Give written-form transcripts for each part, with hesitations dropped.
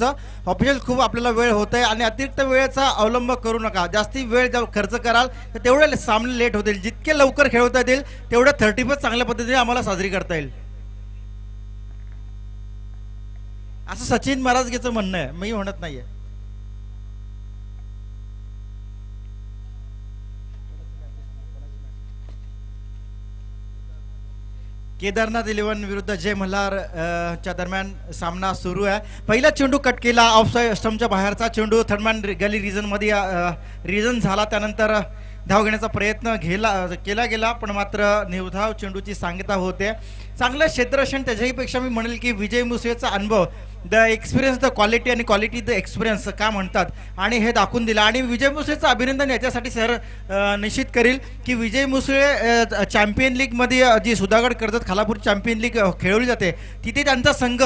Official खूप आपल्याला वेळ होत आहे आणि अतिरिक्त वेळेचा अवलंब करू नका. जास्ती वेळ जर खर्च कराल तर तेवढे सामने लेट होतील. जितके लवकर खेळवता येतील तेवढं 30 चांगल्या पद्धतीने आम्हाला साजरी करता येईल असं सचिन महाराजचं म्हणणं आहे. मी म्हणत नाहीये. केदारनाथ 11 विरुद्ध जय मल्हार च्या दरम्यान सामना सुरू आहे. पहिला चेंडू कट केला ऑफ स्टंपच्या बाहेरचा चेंडू थर्डमॅन गली रिजन मध्ये रिजन झाला. त्यानंतर धाव घेण्याचा प्रयत्न केला गेला पण मात्र निर्धाव चेंडूची सांगता होते. चांगलं क्षेत्ररक्षण त्याच्याही पेक्षा मी म्हणेल की विजय मुसेचा अनुभव द एक्सपिरियन्स द क्वालिटी आणि क्वालिटी द एक्सपिरियन्स का म्हणतात आणि हे दाखवून दिलं. आणि विजय मुसळेचं अभिनंदन याच्यासाठी सर निश्चित करील की विजय मुसळे चॅम्पियन लीगमध्ये जी सुधागड कर्जत खालापूर चॅम्पियन लीग खेळवली जाते तिथे त्यांचा संघ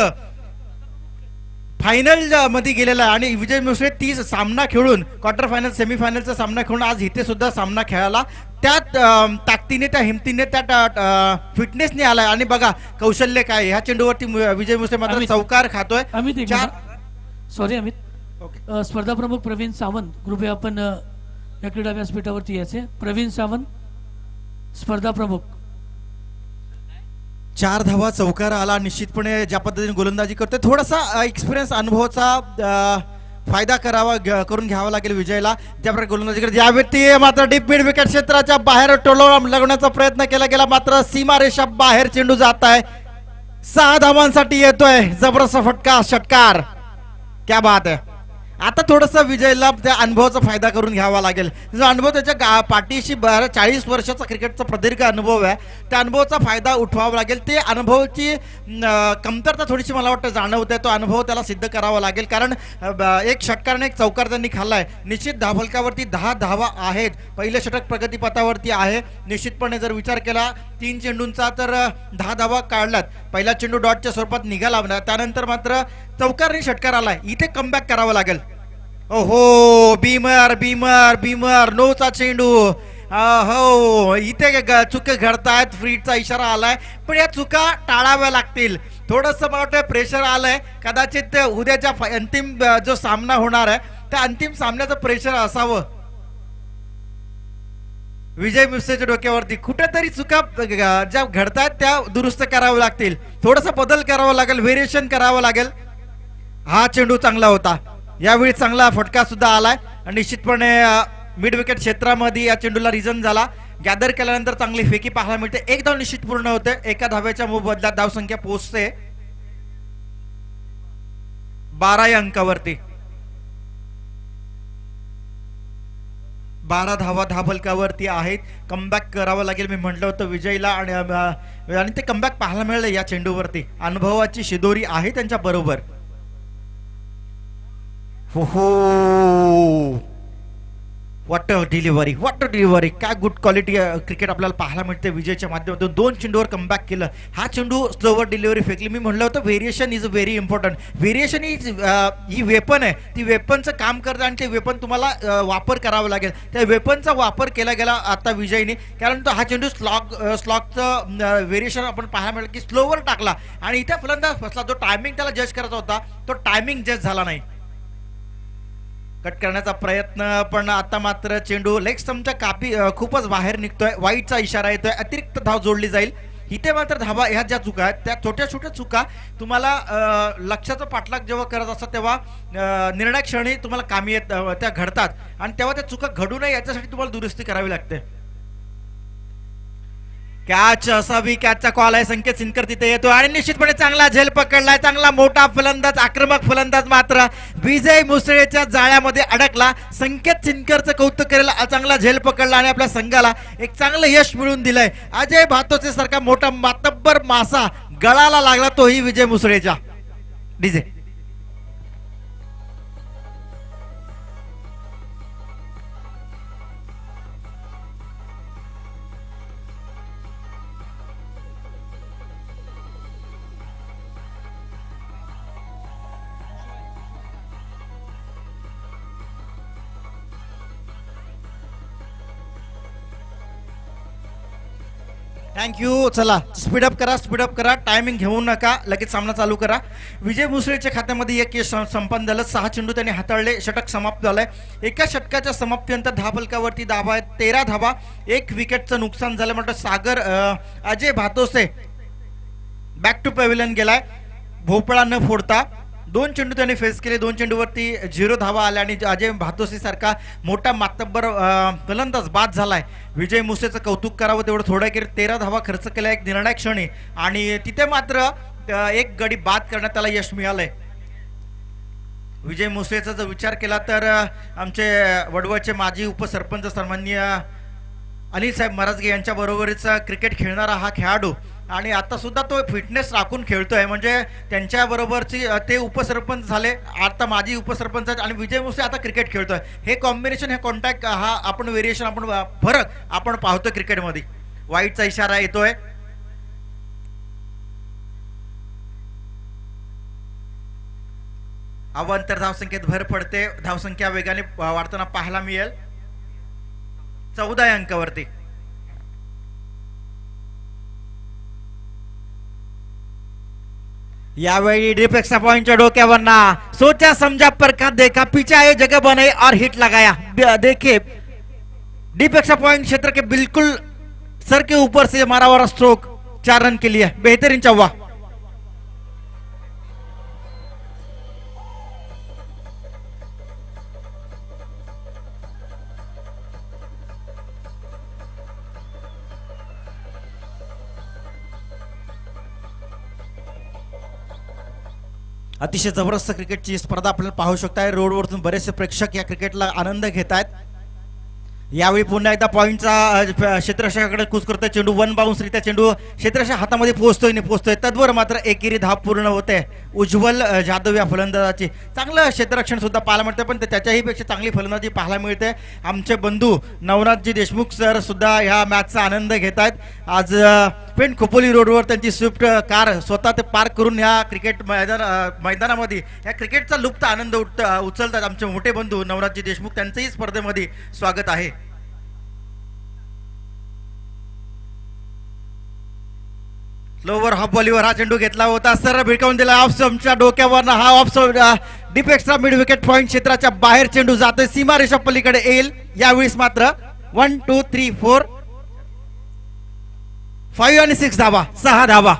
फायनल मध्ये गेलेला आहे आणि विजय मुसळे 30 सामना खेळून क्वार्टर फायनल सेमीफायनलचा सामना खेळून आज इथे सुद्धा सामना खेळाला. त्यात ताकदीने त्या हिमतीने त्या फिटनेसने आलाय आणि बघा कौशल्य काय. ह्या चेंडूवरती विजय मुसळे मात्र चौकार खातोय. सॉरी अमित, स्पर्धा प्रमुख प्रवीण सावंत कृपया आपण या क्रीडा व्यासपीठावरती यायचे. प्रवीण सावंत स्पर्धा प्रमुख. 4 धावा चौकार आला. निश्चितपणे ज्या पद्धतीने गोलंदाजी करतोय थोडासा एक्सपिरियन्स अनुभवाचा फायदा करून घ्यावा लागेल विजयला. त्याप्रकारे गोलंदाजी करत या व्यक्ती मात्र डीप मिड विकेट क्षेत्राच्या बाहेर टोलवला लगवण्याचा प्रयत्न केला गेला मात्र सीमारेषा बाहेर चेंडू जात आहे. 6 धावांसाठी येतोय जबरदस्त षटकार. क्या बात आहे. आता थोडंसं विजयला त्या अनुभवाचा फायदा करून घ्यावा लागेल. जो अनुभव त्याच्या पाठीशी 40 वर्षाचा क्रिकेटचा प्रदीर्घ अनुभव आहे त्या अनुभवाचा फायदा उठवावा लागेल. ते अनुभवाची कमतरता थोडीशी मला वाटतं जाणवते. तो अनुभव त्याला सिद्ध करावा लागेल कारण एक षटकाराने एक चौकार त्यांनी खाल्लाय. निश्चित धावफलकावरती 10 धावा आहेत. पहिले षटक प्रगतीपथावरती आहे. निश्चितपणे जर विचार केला 3 चेंडूंचा तर 10 धावा काढल्यात. पहिला चेंडू डॉटच्या स्वरूपात निघाला त्यानंतर मात्र चौकारने षटकार आलाय. इथे कमबॅक करावं लागेल. ओहो बीमर बीमर बीमर नोचा चेंडू. हो इथे चुका घडतायत. फ्रीडचा इशारा आलाय पण या चुका टाळाव्या लागतील. थोडंसं मला वाटतं प्रेशर आलंय. कदाचित उद्याच्या अंतिम जो सामना होणार आहे त्या अंतिम सामन्याचं प्रेशर असावं विजय मुसेच्या डोक्यावरती. कुठेतरी चुका ज्या घडतायत त्या दुरुस्त कराव्या लागतील. थोडासा बदल करावा लागेल. व्हेरिएशन करावं लागेल. हा चेंडू चांगला होता. यावेळी चांगला फटका सुद्धा आलाय. निश्चितपणे मिड विकेट क्षेत्रामध्ये या चेंडूला रिझन झाला. गॅदर केल्यानंतर चांगली फेकी पाहायला मिळते. 1 धाव निश्चित पूर्ण होते. एका धाव्याच्या बदल्यात धावसंख्या पोहोचते 12 या अंकावरती. 12 धावा धावफलकावरती आहेत. कमबॅक करावं लागेल मी म्हटलं होतं विजयला आणि ते कमबॅक पाहायला मिळालं या चेंडूवरती. अनुभवाची शिदोरी आहे त्यांच्या बरोबर. हो व्हॉट अ डिलिव्हरी काय गुड क्वालिटी क्रिकेट आपल्याला पाहायला मिळते विजयच्या माध्यमातून. 2 चेंडूवर कमबॅक केलं. हा चेंडू स्लोवर डिलिव्हरी फेकली. मी म्हणलं होतं variation is very important. Variation he weapon आहे. ती वेपनचं काम करतं आणि ते वेपन तुम्हाला वापर करावा लागेल. त्या वेपनचा वापर केला गेला आता विजयने कारण तो हा चेंडू स्लॉकचं व्हेरिएशन आपण पाहायला मिळेल की स्लोवर टाकला आणि इथे फलंदाज फसला. जो टायमिंग त्याला जज करायचा होता तो टायमिंग जज झाला नाही. कट करण्याचा प्रयत्न पण आता मात्र चेंडू लेग स्टंपच्या खूपच बाहेर निघतोय. वाईटचा इशारा येतोय. अतिरिक्त धाव जोडली जाईल. इथे मात्र धावा ह्या ज्या चुका आहेत त्या छोट्या छोट्या चुका तुम्हाला लक्षाचा पाठलाग जेव्हा करत असतात तेव्हा निर्णायक क्षणी तुम्हाला कामी येत त्या घडतात आणि तेव्हा त्या चुका घडू नये याच्यासाठी तुम्हाला दुरुस्ती करावी लागते. कॅच असावी. कॅचचा कॉल आहे. संकेत सिनकर तिथे येतो आणि निश्चितपणे चांगला झेल पकडलाय. चांगला मोठा फलंदाज आक्रमक फलंदाज मात्र विजय मुसळेच्या जाळ्यामध्ये अडकला. संकेत सिनकरचं कौतुक करेल. चांगला झेल पकडला आणि आपल्या संघाला एक चांगलं यश मिळवून दिलंय. अजय भातोचे सारखा मोठा मातब्बर मासा गळाला लागला तोही विजय मुसळेच्या. DJ thank you. चला स्पीडअप करा, टायमिंग घेऊ नका, लगेच सामना चालू करा. विजय मुसळेच्या खात्यामध्ये एक यश संपन्न झालं. 6 चेंडू त्यांनी हाताळले, षटक समाप्त झालंय. एका षटकाच्या समाप्तीनंतर धावफलकावरती धावा आहेत 13 धावा, 1 विकेटचं नुकसान झालं. म्हटलं सागर अजय भातोसे बॅक टू पॅव्हिलियन गेलाय भोपळा न फोडता. 2 चेंडू त्यांनी फेस केले, 2 चेंडूवरती 0 धावा आल्या आणि अजय भातोसे सारखा मोठा मातब्बर फलंदाज बाद झालाय. विजय मुसेचं कौतुक करावं तेवढं थोडं की 13 धावा खर्च केल्या एक निर्णायक क्षणी आणि तिथे मात्र एक गडी बाद करण्यात त्याला यश मिळालंय. विजय मुसेचा जर विचार केला तर आमचे वडवळचे माजी उपसरपंच सन्माननीय अनिल साहेब मराजगे यांच्या बरोबरीचा क्रिकेट खेळणारा हा खेळाडू आणि आता सुद्धा तो फिटनेस राखून खेळतोय. म्हणजे त्यांच्या बरोबरची ते उपसरपंच झाले, आता माजी उपसरपंच आहेत आणि विजय मुसे आता क्रिकेट खेळतोय. हे कॉम्बिनेशन, हे कॉन्टॅक्ट, हा आपण व्हेरिएशन, आपण फरक आपण पाहतोय क्रिकेटमध्ये. वाईटचा इशारा येतोय. अवांतर धावसंख्येत भर पडते, धावसंख्या वेगाने वाढताना पाहायला मिळेल. 14 अंकावरती. यावेळी डीप एक्स्ट्रा पॉइंटच्या डोक्यावर ना सोचा समझा परखा देखा पीछे आए जगह बनाई और हिट लगाया. देखिए डीप एक्स्ट्रा पॉइंट क्षेत्र के बिल्कुल सर के ऊपर से मारा हुआ स्ट्रोक 4 रन के लिए बेहतरीन चौवा. अतिशय जबरदस्त क्रिकेटची स्पर्धा आपल्याला पाहू शकताय. रोडवरतून बरेचसे प्रेक्षक या क्रिकेटला आनंद घेत आहेत. यावेळी पुन्हा एकदा पॉइंटचा क्षेत्ररक्षकाकडे कूच करतोय. चेंडू 1 बाउन्स रित्या चेंडू क्षेत्ररक्षक हातामध्ये पोहोचतोय तद्वर मात्र एकेरी धाव पूर्ण होते. उज्ज्वल जाधव या फलंदाजाची चांगलं क्षेत्ररक्षण सुद्धा पाहायला मिळते, पण त्याच्याही पेक्षा चांगली फलंदाजी पाहायला मिळते. आमचे बंधू नवनाथजी देशमुख सर सुद्धा ह्या मॅचचा आनंद घेत आहेत. आज पेण खोपोली रोडवर त्यांची स्विफ्ट कार स्वतः ते पार्क करून या क्रिकेट मैदानामध्ये या क्रिकेटचा लुप्त आनंद उचलतात. आमचे मोठे बंधू नवनाथजी देशमुख, त्यांचंही स्पर्धेमध्ये स्वागत आहे. स्लोवर हाफ बॉलीवर हा चेंडू घेतला होता, सरळ भिडकावून दिला ऑफ स्टंपच्या डोक्यावर. हा of deep extra mid wicket point क्षेत्राच्या बाहेर चेंडू जातोय, सीमारेषा पलीकडे येईल. यावेळेस मात्र 1 2 3 4 5 आणि 6 धावा, 6 धावा.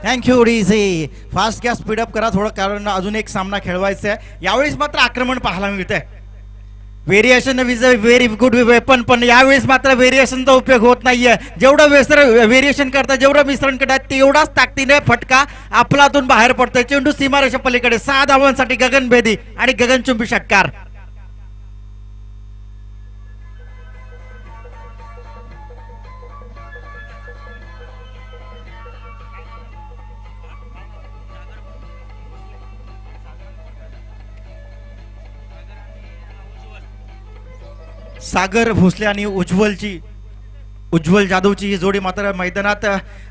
Thank you DC. Fast gas speed up करा थोडं, कारण अजून एक सामना खेळवायचा आहे. यावेळेस मात्र आक्रमण पाहायला मिळतंय. Variation is a very good weapon, पण यावेळेस मात्र व्हेरिएशनचा उपयोग होत नाहीये. जेवढं व्हेरिएशन करता, जेवढं मिश्रण करतात तेवढाच ताकदीने फटका आपलातून बाहेर पडतोय. चेंडू सीमारेषा पलीकडे 6 धावांसाठी गगनभेदी आणि गगनचुंबी षटकार. सागर भोसले आणि उज्ज्वल जाधवची ही जोडी मात्र मैदानात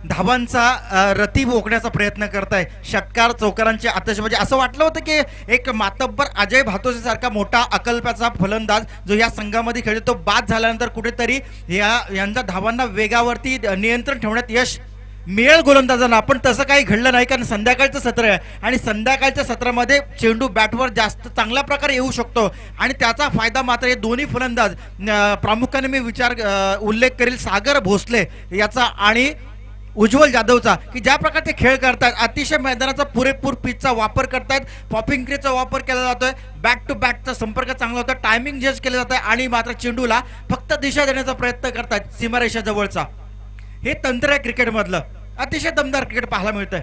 धावांचा रती ओकण्याचा प्रयत्न करताय. षटकार चौकारांची आतषबाजी. असं वाटलं होतं की एक मातब्बर अजय भातोसे सारखा मोठा अकल्प्याचा फलंदाज जो या संघामध्ये खेळतो, तो बाद झाल्यानंतर कुठेतरी यांच्या धावांना वेगावरती नियंत्रण ठेवण्यात यश मिळेल गोलंदाजांना, पण तसं काही घडलं नाही. कारण संध्याकाळचं सत्र आहे आणि संध्याकाळच्या सत्रामध्ये चेंडू बॅटवर जास्त चांगल्या प्रकारे येऊ शकतो आणि त्याचा फायदा मात्र हे दोन्ही फलंदाज, प्रामुख्याने मी उल्लेख करेल सागर भोसले याचा आणि उज्ज्वल जाधवचा, की ज्या प्रकारचे खेळ करतात, अतिशय मैदानाचा पुरेपूर पिचचा वापर करतायत, पॉपिंग क्रीजचा वापर केला जातोय, बॅक टू बॅकचा संपर्क चांगला होता, टायमिंग जज केलं जात आहे आणि मात्र चेंडूला फक्त दिशा देण्याचा प्रयत्न करतात सीमारेषा जवळचा. हे तंत्र आहे क्रिकेटमधलं. अतिशय दमदार क्रिकेट पाहायला मिळतंय.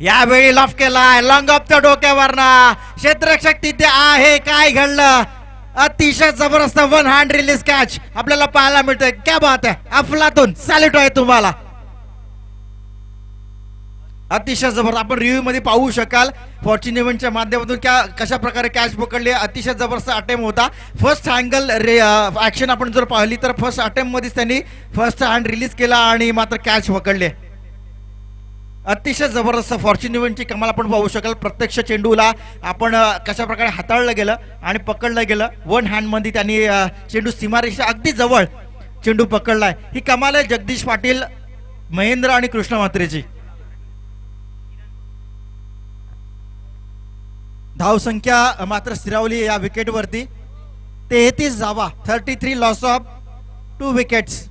यावेळी लॉफ केलाय लॉंग ऑफच्या डोक्यावरना, क्षेत्ररक्षक तिथे आहे. काय घडलं? अतिशय जबरदस्त 1 हँड रिलीज कॅच आपल्याला पाहायला मिळतोय. क्या बात आहे, अफलातून सॅल्यूट आहे तुम्हाला. अतिशय जबरदस्त आपण रिव्ह्यू मध्ये पाहू शकाल फॉर्च्यून इव्हेंटच्या माध्यमातून कशा प्रकारे कॅच पकडली. अतिशय जबरदस्त अटेम्प्ट होता. फर्स्ट अँगल ऍक्शन आपण जर पाहिली तर फर्स्ट अटेम्प्ट मध्येच त्यांनी फर्स्ट हँड रिलीज केला आणि मात्र कॅच पकडले. अतिशय जबरदस्त फॉर्च्यून इव्हेंटची कमाल आपण पाहू शकाल. प्रत्यक्ष चेंडूला आपण कशा प्रकारे हाताळलं गेलं आणि पकडलं गेलं. वन हँड मध्ये त्यांनी चेंडू सीमारेषा अगदी जवळ चेंडू पकडलाय. ही कमाल आहे जगदीश पाटील, महेंद्र आणि कृष्ण म्हात्रेची. धावसंख्या मात्र स्थिरावली या विकेटवरती. 33 धावा, 33 लॉस ऑफ 2 विकेट्स.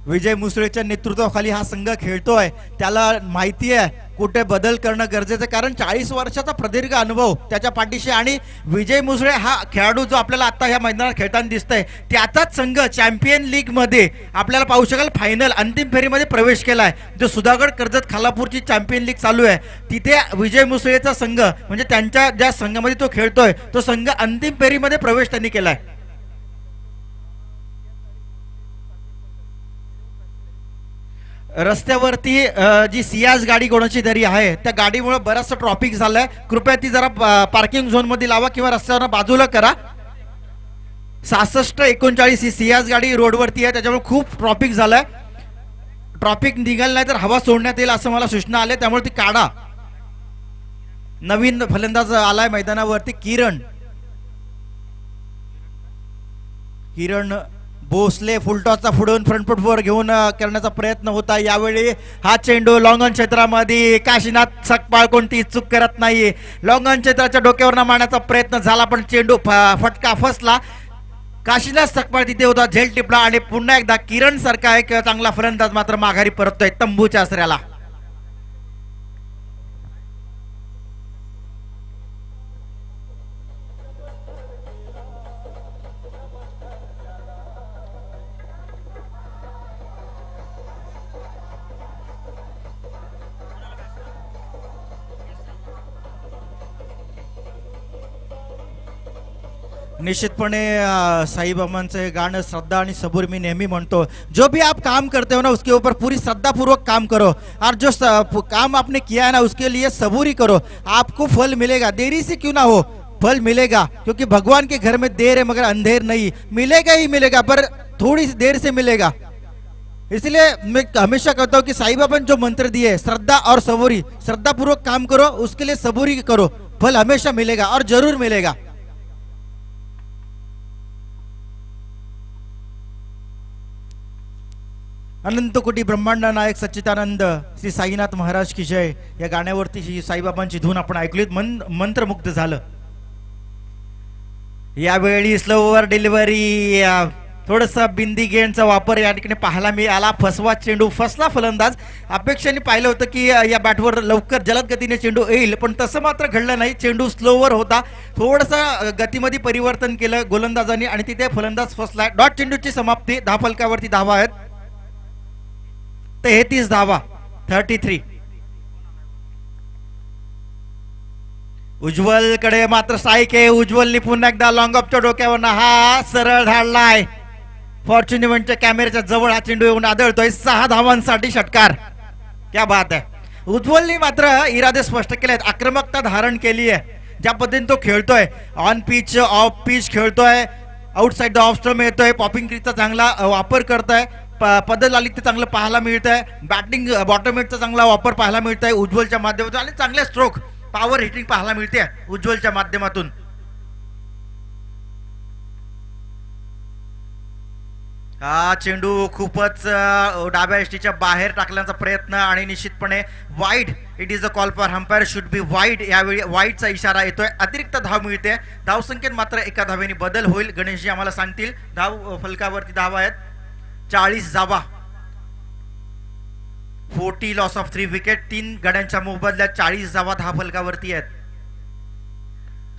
विजय मुसळेच्या नेतृत्वाखाली हा संघ खेळतोय. त्याला माहिती आहे कुठे बदल करणं गरजेचं आहे, कारण 40 वर्षाचा प्रदीर्घ अनुभव त्याच्या पाठीशी. आणि विजय मुसळे हा खेळाडू जो आपल्याला आता ह्या मैदानात खेळताना दिसतंय त्याचाच संघ चॅम्पियन लीग मध्ये आपल्याला पाहू शकाल फायनल अंतिम फेरीमध्ये प्रवेश केलाय. जो सुधागड कर्जत खालापूरची चॅम्पियन लीग चालू आहे तिथे विजय मुसळेचा संघ म्हणजे त्यांच्या ज्या संघामध्ये तो खेळतोय तो संघ अंतिम फेरीमध्ये प्रवेश त्यांनी केलाय. रस्त्यावरती जी सियाज गाडी कोणाची तरी आहे त्या गाडीमुळे बराचसा ट्रॉफिक झालाय. कृपया ती जरा पार्किंग झोन मध्ये लावा किंवा रस्त्यावर बाजूला करा. 6639 ही सियाज गाडी रोडवरती आहे त्याच्यामुळे खूप ट्रॉफिक झालाय. ट्रॉफिक निघाल नाही तर हवा सोडण्यात येईल असं मला सूचना आल्या, त्यामुळे ती काढा. नवीन फलंदाज आलाय मैदानावरती किरण भोसले. फुलटॉसचा फुडून फ्रंट फुटवर घेऊन करण्याचा प्रयत्न होता. यावेळी हा चेंडू लॉंगॉन क्षेत्रामध्ये काशीनाथ सकपाळ कोणती चूक करत नाही. लॉंगॉन क्षेत्राच्या डोक्यावर मारण्याचा प्रयत्न झाला पण चेंडू फटका फसला. काशीनाथ सकपाळ तिथे होता, झेल टिपला आणि पुन्हा एकदा किरण सारखा एक चांगला फलंदाज मात्र माघारी परततोय तंबूच्या आसऱ्याला. निश्चितपणे साईबाबांचं गाणं श्रद्धा आणि सबूर मी नेहमी म्हणतो. जो भी आप काम करते हो ना उसके ऊपर पूरी श्रद्धा पूर्वक काम करो और जो काम आपने किया है ना उसके लिए सबूरी करो. आपको फल मिलेगा, देरी से क्यों ना हो फल मिलेगा, क्योंकि भगवान के घर में देर है मगर अंधेर नहीं. मिलेगा ही मिलेगा पर थोड़ी सी देर से मिलेगा. इसलिए मैं हमेशा कहता हूँ कि साईबाबा जो मंत्र दिए श्रद्धा और सबूरी, श्रद्धा पूर्वक काम करो उसके लिए सबूरी करो, फल हमेशा मिलेगा और जरूर मिलेगा. अनंत कोटी ब्रह्मांड नायक सच्चिदानंद श्री साईनाथ महाराज की जय या गाण्यावरती ही साईबाबांची धून आपण ऐकलीत. मंत्रमुग्ध झालं. यावेळी स्लोवर डिलिव्हरी, थोडसा बिंदी गेंडचा वापर या ठिकाणी पाहायला मिळाला. फसवा चेंडू, फसला फलंदाज. अपेक्षाने पाहिलं होतं की या बॅटवर लवकर जलद गतीने चेंडू येईल पण तसं मात्र घडलं नाही. चेंडू स्लोवर होता, थोडसा गतीमध्ये परिवर्तन केलं गोलंदाजांनी आणि तिथे फलंदाज फसलाय. डॉट चेंडूची समाप्ती. धावफलकावरती धावा आहेत 33 धावा, 33. उज्ज्वल कडे मात्र स्ट्राईक आहे. उज्ज्वलने पुन्हा एकदा लॉंग ऑफच्या डोक्यावर हा सरळ धाडलाय. फॉर्च्यून इव्हेंटच्या कॅमेऱ्याच्या जवळ हा चेंडू येऊन आदळतोय. 6 धावांसाठी षटकार. क्या बात आहे. उज्ज्वलने मात्र इरादे स्पष्ट केले आहेत, आक्रमकता धारण केली आहे. ज्या पद्धतीने तो खेळतोय ऑन पिच ऑफ पिच खेळतोय, आउटसाइड द ऑफ स्टंप येतोय, पॉपिंग क्रीजचा चांगला वापर करतोय, पदल आली ते चांगलं पाहायला मिळतंय. बॅटिंग बॉटम हिटचा चांगला वापर पाहायला मिळतंय उज्ज्वलच्या माध्यमातून आणि चांगले स्ट्रोक पॉवर हिटिंग पाहायला मिळते उज्ज्वलच्या माध्यमातून. हा चेंडू खूपच डाव्या एसटीच्या बाहेर टाकण्याचा प्रयत्न आणि निश्चितपणे wide. It is a call for umpire should be wide. यावेळी वाईडचा इशारा येतोय. अतिरिक्त धाव मिळते. धावसंख्येत मात्र एका धावेने बदल होईल. गणेशजी आम्हाला सांगतील. धाव फलकावरती धावा आहेत 40 धावा, 40 लॉस ऑफ 3 विकेट. 3 गड्यांच्या मोबदल्यात 40 धावा धाव फलकावरती आहेत.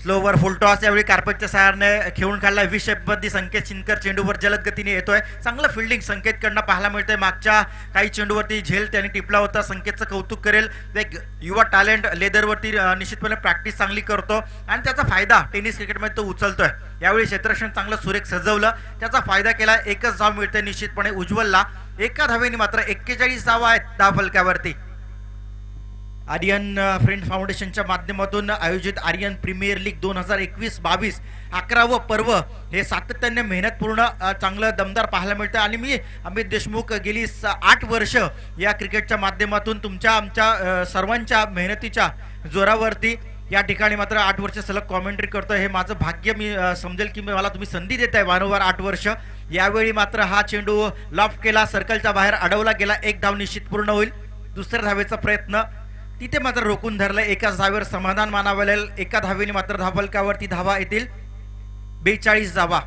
स्लोवर फुल टॉस यावेळी कार्पेटच्या सहाय्याने खेळून काढला. विशेषपदी संकेत शिनकर चेंडूवर जलद गतीने येतोय. चांगलं फिल्डिंग संकेतकडनं पाहायला मिळतंय. मागच्या काही चेंडूवरती झेल त्यांनी टिपला होता. संकेतचं कौतुक करेल. एक युवा टॅलेंट लेदरवरती निश्चितपणे प्रॅक्टिस चांगली करतो आणि त्याचा फायदा टेनिस क्रिकेटमध्ये तो उचलतोय. यावेळी क्षेत्ररक्षण चांगलं सुरेख सजवलं, त्याचा फायदा केला. एकच धाव मिळते निश्चितपणे उज्ज्वलला. एका धावेने मात्र 41 धावा आहेत धाव फलकावरती. आर्यन फ्रेंड फाउंडेशनच्या माध्यमातून आयोजित आर्यन प्रीमियर लीग 2021-22 11वं पर्व हे सातत्याने मेहनतपूर्ण चांगलं दमदार पाहायला मिळतं आणि मी अमित देशमुख गेली 8 वर्ष या क्रिकेटच्या माध्यमातून तुमच्या आमच्या सर्वांच्या मेहनतीच्या जोरावरती या ठिकाणी मात्र 8 वर्ष सलग कॉमेंट्री करतोय. हे माझं भाग्य मी समजेल की मला तुम्ही संधी देताय वारंवार 8 वर्ष. यावेळी मात्र हा चेंडू लॉफ्ट केला, सर्कलच्या बाहेर अडवला गेला, एक धाव निश्चित पूर्ण होईल. दुसऱ्या धावेचा प्रयत्न तिथे मात्र रोखून धरलं, एकाच धावेवर समाधान मानावं लागेल. एका धावेने मात्र धावफलकावरती धावा येतील 42 धावा.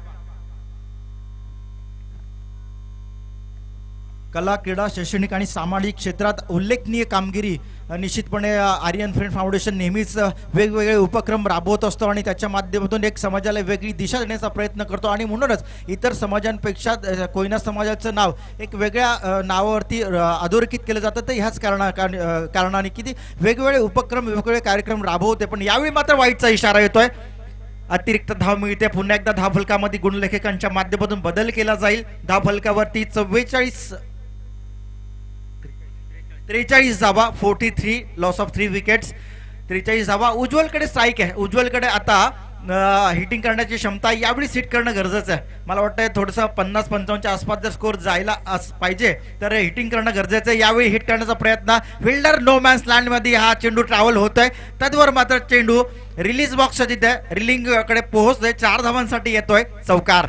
कला, क्रीडा, शैक्षणिक आणि सामाजिक क्षेत्रात उल्लेखनीय कामगिरी निश्चितपणे आर्यन फ्रेंड फाउंडेशन नेहमीच वेगवेगळे उपक्रम राबवत असतो आणि त्याच्या माध्यमातून एक समाजाला वेगळी दिशा देण्याचा प्रयत्न करतो आणि म्हणूनच इतर समाजांपेक्षा कोयना समाजाचं नाव एक वेगळ्या नावावरती अधोरेखित केलं जातं. तर ह्याच कारणाने किती वेगवेगळे उपक्रम वेगवेगळे कार्यक्रम राबवते. पण यावेळी मात्र वाईटचा इशारा येतोय. अतिरिक्त धाव मिळते. पुन्हा एकदा धावफलकामध्ये गुणलेखकांच्या माध्यमातून बदल केला जाईल. धावफलकावरती 43 धावा, 43 लॉस ऑफ 3 विकेट्स, 43 धावा. उज्ज्वलकडे स्ट्राईक आहे. उज्ज्वलकडे आता हिटिंग करण्याची क्षमता आहे. यावेळी हिट करणं गरजेचं आहे. मला वाटतं थोडंसं 50-55च्या आसपास जर स्कोर जायला पाहिजे तर हिटिंग करणं गरजेचं आहे. यावेळी हिट करण्याचा प्रयत्न, फिल्डर नो मॅन्स लँडमध्ये हा चेंडू ट्रॅव्हल होतोय. तद्वर मात्र चेंडू रिलीज बॉक्सच्या तिथे रिलिंग कडे पोहोचतोय. 4 धावांसाठी येतोय चौकार.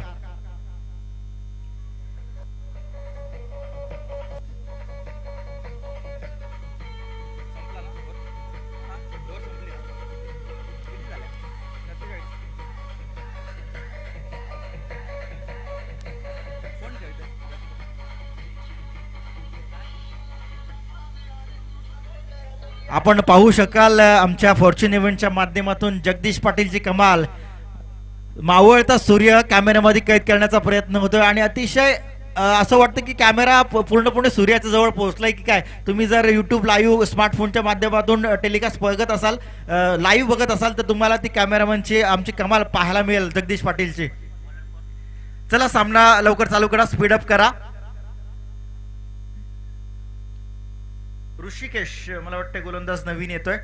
आपण पाहू शकाल आमच्या फॉर्च्यून इव्हेंटच्या माध्यमातून जगदीश पाटीलची कमाल. मावळता सूर्य कॅमेऱ्यामध्ये कैद करण्याचा प्रयत्न होतोय आणि अतिशय असं वाटतं की कॅमेरा पूर्णपणे सूर्याच्या जवळ पोहोचलाय की काय. तुम्ही जर युट्यूब लाईव्ह स्मार्टफोनच्या माध्यमातून टेलिकास्ट बघत असाल, लाईव्ह बघत असाल तर तुम्हाला ती कॅमेरामनची आमची कमाल पाहायला मिळेल जगदीश पाटीलची. चला सामना लवकर चालू करा, स्पीडअप करा. ऋषिकेश मला वाटतं गोलंदाज नवीन येतोय.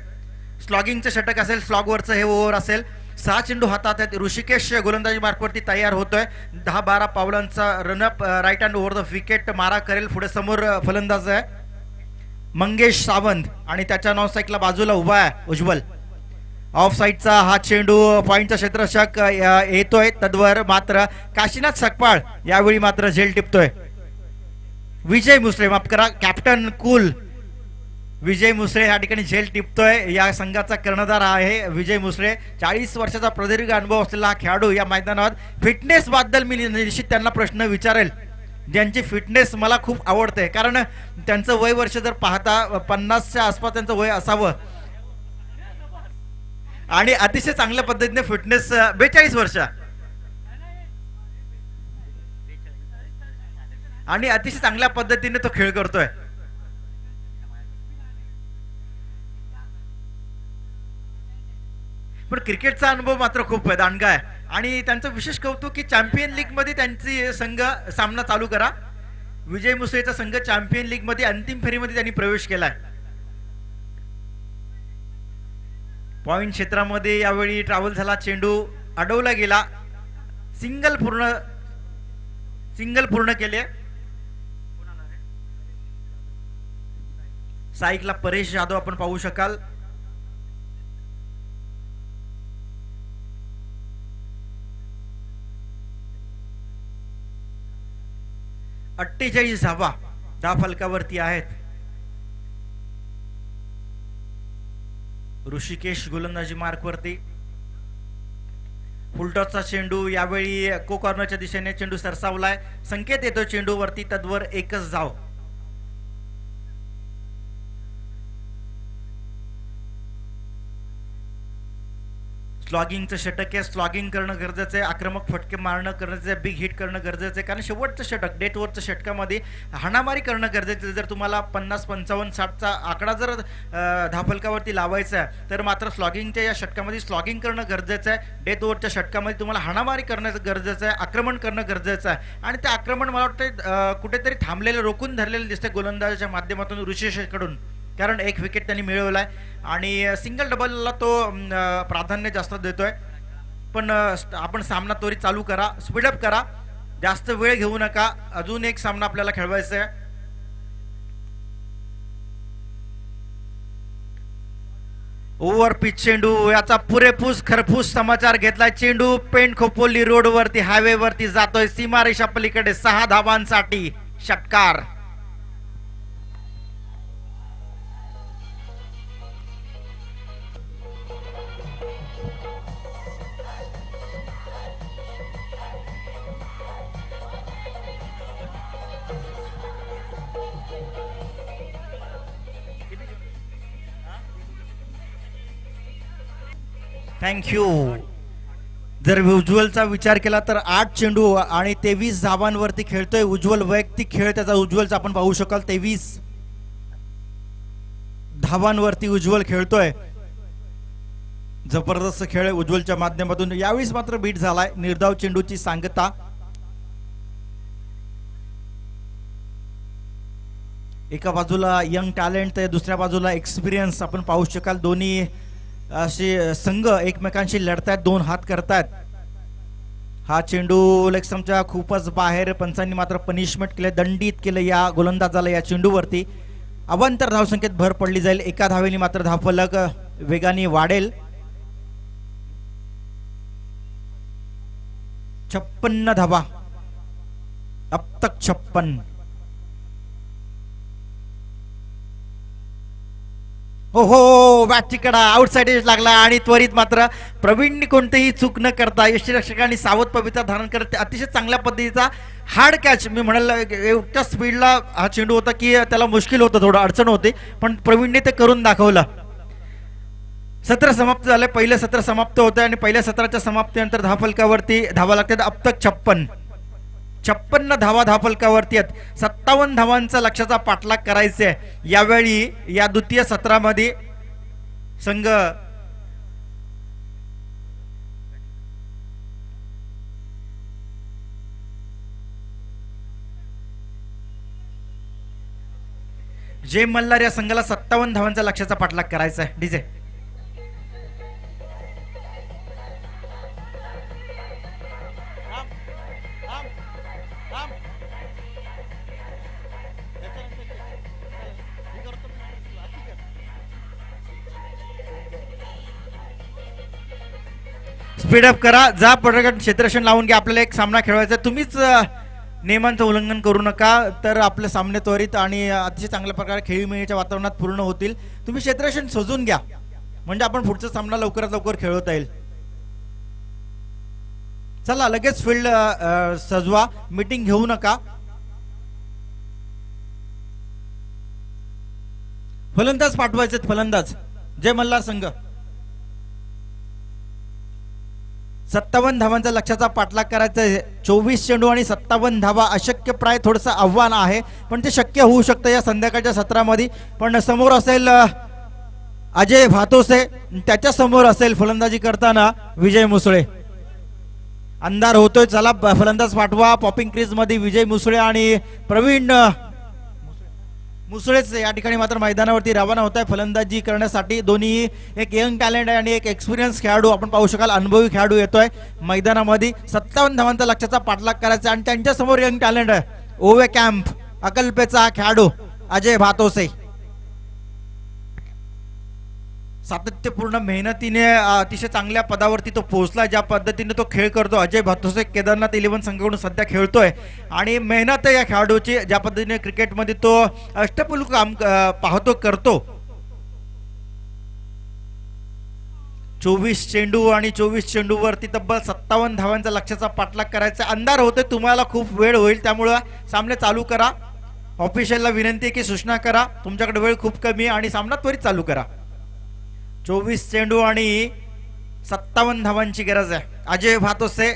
स्लॉगिंगचं षटक असेल, स्लॉगवरचं हे ओव्हर असेल. 6 चेंडू हातात आहेत. ऋषिकेश गोलंदाजी मार्कवरती तयार होतोय. 10-12 पावलांचा run up right hand over the wicket मारा करेल. पुढे समोर फलंदाज आहे मंगेश सावंत आणि त्याच्या नॉन स्ट्राईकला बाजूला उभा आहे उज्ज्वल. ऑफ साईडचा हा चेंडू पॉइंटचा क्षेत्ररक्षक येतोय. तद्वर मात्र काशीनाथ सकपाळ यावेळी मात्र झेल टिपतोय. विजय मुसळे, माफ करा, कॅप्टन कूल विजय मुसळे या ठिकाणी झेल टिपतोय. या संघाचा कर्णधार आहे विजय मुसळे. 40 वर्षाचा प्रदीर्घ अनुभव असलेला हा खेळाडू या मैदानात. फिटनेस बद्दल मी निश्चित त्यांना प्रश्न विचारेल. ज्यांची फिटनेस मला खूप आवडते, कारण त्यांचं वय वर्ष जर पाहता 50च्या आसपास त्यांचं वय असावं आणि अतिशय चांगल्या पद्धतीने फिटनेस. 42 वर्ष आणि अतिशय चांगल्या पद्धतीने तो खेळ करतोय. पण क्रिकेटचा अनुभव मात्र खूप दांडगा आहे आणि त्यांचं विशेष कौतुक की चॅम्पियन लीग मध्ये त्यांची संघ सामना चालू करा. विजय मुसळेचा संघ चॅम्पियन लीग मध्ये अंतिम फेरीमध्ये त्यांनी प्रवेश केलाय. पॉइंट क्षेत्रामध्ये यावेळी ट्रॅव्हल झाला, चेंडू अडवला गेला. सिंगल पूर्ण केले. साईकला परेश यादव आपण पाहू शकाल. धावा धावफलकावरती आहेत. ऋषिकेश गोलंदाजी मार्कवरती. फुलटॉसचा चेंडू यावेळी को कॉर्नरच्या दिशेने चेंडू सरसावलाय. संकेत येतो चेंडूवरती. तद्वर एकच धाव. स्लॉगिंगचं षटक आहे. स्लॉगिंग करणं गरजेचं आहे. आक्रमक फटके मारणं गरजेचं आहे. बिग हिट करणं गरजेचं आहे. कारण शेवटचं षटक डेट ओव्हरच्या षटकामध्ये हाणामारी करणं गरजेचं आहे. जर तुम्हाला 50, 55, 60चा आकडा जर धावफलकावरती लावायचा आहे तर मात्र स्लॉगिंगच्या या षटकामध्ये स्लॉगिंग करणं गरजेचं आहे. डेथ ओव्हरच्या षटकामध्ये तुम्हाला हाणामारी करणं गरजेचं आहे. आक्रमण करणं गरजेचं आहे. आणि ते आक्रमण मला वाटतं कुठेतरी थांबलेलं, रोखून धरलेलं दिसतंय गोलंदाजाच्या माध्यमातून ऋषिकेशकडून. कारण एक विकेट त्यांनी मिळवलाय आणि सिंगल डबलला तो प्राधान्य जास्त देतोय. पण आपण सामना त्वरित चालू करा, स्पीडअप करा, जास्त वेळ घेऊ नका. अजून एक सामना आपल्याला खेळवायचा आहे. ओव्हर पिच चेंडू, याचा पुरेपूस खरपूस समाचार घेतलाय. चेंडू पेंट खोपोली रोड वरती हायवे वरती जातोय सीमारेषा पलीकडे 6 धावांसाठी षटकार. थँक्यू. जर उज्ज्वलचा विचार केला तर 8 चेंडू आणि 23 धावांवरती खेळतोय उज्ज्वल. वैयक्तिक खेळ त्याचा उज्ज्वलचा आपण पाहू शकाल. 23 धावांवरती उज्ज्वल खेळतोय. जबरदस्त खेळ उज्ज्वलच्या माध्यमातून. यावेळेस मात्र बीट झालाय. निर्धाव चेंडूची सांगता. एका बाजूला यंग टॅलेंट तर दुसऱ्या बाजूला एक्सपिरियन्स आपण पाहू शकाल. दोन्ही असे संघ एकमेकांशी लढतायत, 2 हात करतायत. हा चेंडू लेगस्टंपच्या खूपच बाहेर. पंचांनी मात्र पनिशमेंट केले, दंडित केलं या गोलंदाजाला या चेंडूवरती. अवांतर धावसंख्येत भर पडली जाईल. एका धावेने मात्र धावफलक वेगाने वाढेल. 56 धावा, अब तक 56. हो हो, बॅटची कडा आउटसाइड एज लागला आणि त्वरित मात्र प्रवीणनी कोणतेही चूक न करता यष्टीरक्षकांनी सावध पवित्रा धारण करत अतिशय चांगल्या पद्धतीचा हार्ड कॅच. मी म्हणाल एवढ्या स्पीडला हा चेंडू होता की त्याला मुश्किल होतं, थोडं अडचण होती, पण प्रवीणने ते करून दाखवलं. सत्र समाप्त झाले. पहिलं सत्र समाप्त होतं आणि पहिल्या सत्राच्या समाप्तीनंतर धावफलकावरती धावा लागतात. अब तक 56 धावा धावफलकावरती आहेत. 57 धावांचा लक्ष्याचा पाठलाग करायचा आहे यावेळी. या द्वितीय सत्रामध्ये संघ जय मल्हार या संघाला 57 धावांचा लक्ष्याचा पाठलाग करायचा आहे. डीजे स्पीडअप करा, जा पटकन क्षेत्ररक्षण लावून घ्या. आपल्याला एक सामना खेळवायचा. तुम्हीच नियमांचं उल्लंघन करू नका, तर आपले सामने त्वरित आणि अतिशय चांगल्या प्रकारे खेळीमेळीच्या वातावरणात पूर्ण होतील. तुम्ही क्षेत्ररक्षण सजून घ्या म्हणजे आपण पुढचा सामना लवकरात लवकर खेळवता येईल. चला लगेच फील्ड सजवा, मीटिंग घेऊ नका. फलंदाज पाठवायचे. फलंदाज जय मल्हार संघ 57 धावांचा लक्ष्याचा पाठलाग करायचा आहे. 24 चेंडू आणि 57 धावा अशक्य प्राय थोडंसं आव्हान आहे, पण ते शक्य होऊ शकतं या संध्याकाळच्या सत्रामध्ये. पण समोर असेल अजय भातोसे, त्याच्या समोर असेल फलंदाजी करताना विजय मुसळे. अंधार होतोय. चला फलंदाज पाठवा. पॉपिंग क्रीज मध्ये विजय मुसळे आणि प्रवीण मुसळेच या ठिकाणी मात्र मैदानावरती रवाना होत आहे फलंदाजी करण्यासाठी. दोन्ही एक यंग टॅलेंट आहे आणि एक एक्सपिरियन्स खेळाडू आपण पाहू शकाल. अनुभवी खेळाडू येतोय मैदानामध्ये. 57 धावांचा लक्ष्याचा पाठलाग करायचा आणि त्यांच्या समोर यंग टॅलेंट आहे ओवे कॅम्प अकल्पेचा खेळाडू अजय भातोसे. सातत्यपूर्ण मेहनतीने अतिशय चांगल्या पदावरती तो पोहोचला. ज्या पद्धतीने तो खेळ करतो अजय भातोसे केदारनाथ 11 संघाकडून सध्या खेळतोय आणि मेहनत या खेळाडूची. ज्या पद्धतीने क्रिकेटमध्ये तो अष्टपैलू काम पाहतो करतो. 24 चेंडू आणि 24 चेंडूवरती तब्बल 57 धावांचा लक्ष्याचा पाठलाग करायचा. अंधार होते, तुम्हाला खूप वेळ होईल, त्यामुळे सामने चालू करा. ऑफिशियलला विनंती आहे की सूचना करा, तुमच्याकडे वेळ खूप कमी आहे आणि सामना त्वरित चालू करा. 24 चेंडू आणि 57 धावांची गरज आहे. अजय भातोसे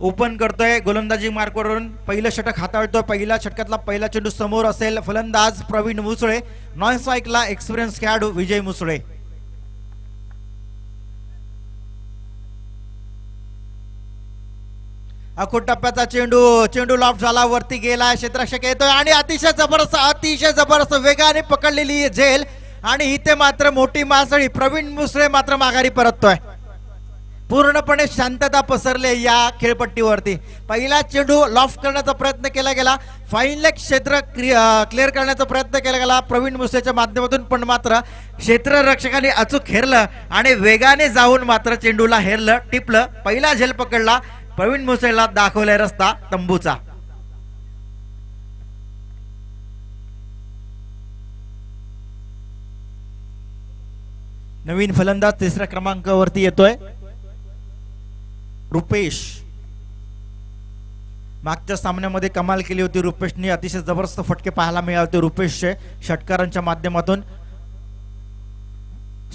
ओपन करतोय गोलंदाजी मार्कवरून. पहिलं षटक हाताळतोय. पहिल्या षटकातला पहिला चेंडू समोर असेल फलंदाज प्रवीण मुसळे. नॉन स्ट्राईकला एक्सपिरियन्स खेळाडू विजय मुसळे. अखोट टप्प्याचा चेंडू लॉफ्ट झाला, वरती गेला, क्षेत्ररक्षक येतोय आणि अतिशय जबरदस्त वेगाने पकडलेली झेल आणि इथे मात्र मोठी मासळी प्रवीण मुसळे मात्र माघारी परततोय. पूर्णपणे शांतता पसरले या खेळपट्टीवरती. पहिला चेंडू लॉफ्ट करण्याचा प्रयत्न केला गेला, फाईन लेग क्षेत्र क्लिअर करण्याचा प्रयत्न केला गेला प्रवीण मुसेच्या माध्यमातून, पण मात्र क्षेत्ररक्षकाने अचूक हेरलं आणि वेगाने जाऊन मात्र चेंडूला हेरलं, टिपलं. पहिला झेल पकडला, प्रवीण मुसेला दाखवलाय रस्ता तंबूचा. नवीन फलंदाज तिसऱ्या क्रमांकावरती येतोय रुपेश. मागच्या सामन्यामध्ये कमाल केली होती रुपेशने, अतिशय जबरदस्त फटके पाहायला मिळाले होते रुपेशचे षटकारांच्या माध्यमातून.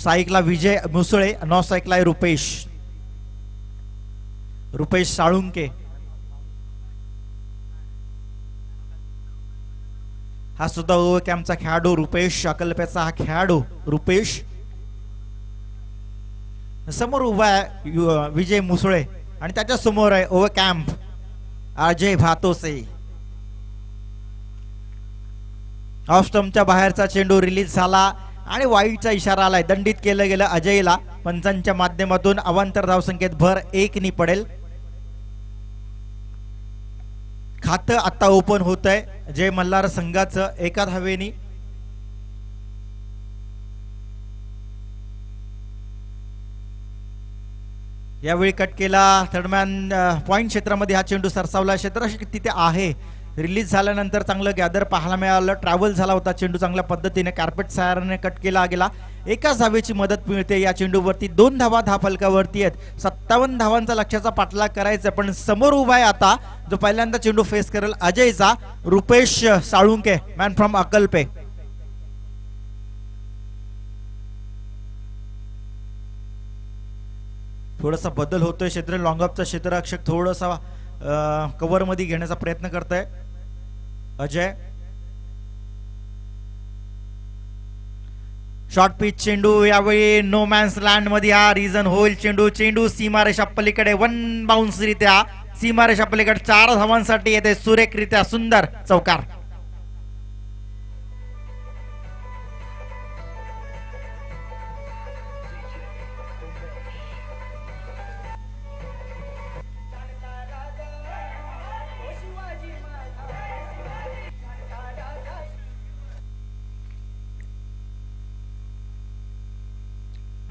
साईकला विजय मुसळे, नॉ साईकला रुपेश साळुंके. हा सुद्धा ओव्हर कॅम्पचा खेळाडू रुपेश, अकल्प्याचा हा खेळाडू रुपेश. समोर उभा आहे विजय मुसळे आणि त्याच्या समोर आहे ओव्हर कॅम्प अजय भातोसे. ऑफ स्टंपच्या बाहेरचा चेंडू रिलीज झाला आणि वाईडचा इशारा आलाय, दंडित केलं गेलं अजयला. पंचांच्या माध्यमातून अवांतर धावसंख्येत भर 1 पडेल. खातं आता ओपन होत आहे जय मल्हार संघाचं 1 धावेनी. यावेळी कट केला थर्डमॅन पॉइंट क्षेत्रामध्ये हा चेंडू सरसावला. क्षेत्ररक्षक तिथे आहे. रिलीज झाल्यानंतर चांगलं गॅदर पाहायला मिळालं, ट्रॅव्हल झाला होता चेंडू चांगल्या पद्धतीने. कार्पेट सायरने कट केला गेला. 1 धावेची मदत मिळते या चेंडूवरती. 2 धावा धावफलकावरती आहेत. 57 धावांचा लक्ष्याचा पाठलाग करायचा, पण समोर उभा आहे आता जो पहिल्यांदा चेंडू फेस करेल अजयचा, रुपेश साळुंके, मॅन फ्रॉम अकल्पे. थोडासा बदल होतोय. क्षेत्र लॉंगअपचा क्षेत्ररक्षक थोडासा कव्हर मध्ये घेण्याचा प्रयत्न करतोय अजय. शॉर्ट पिच चेंडू यावेळी नो मॅन्स लँड मध्ये हा रिझन होईल. चेंडू सीमारेषा पलीकडे 1 बाउन्स रित्या सीमारेषा पलीकडे 4 धावांसाठी येते सुरेखरित्या. सुंदर चौकार.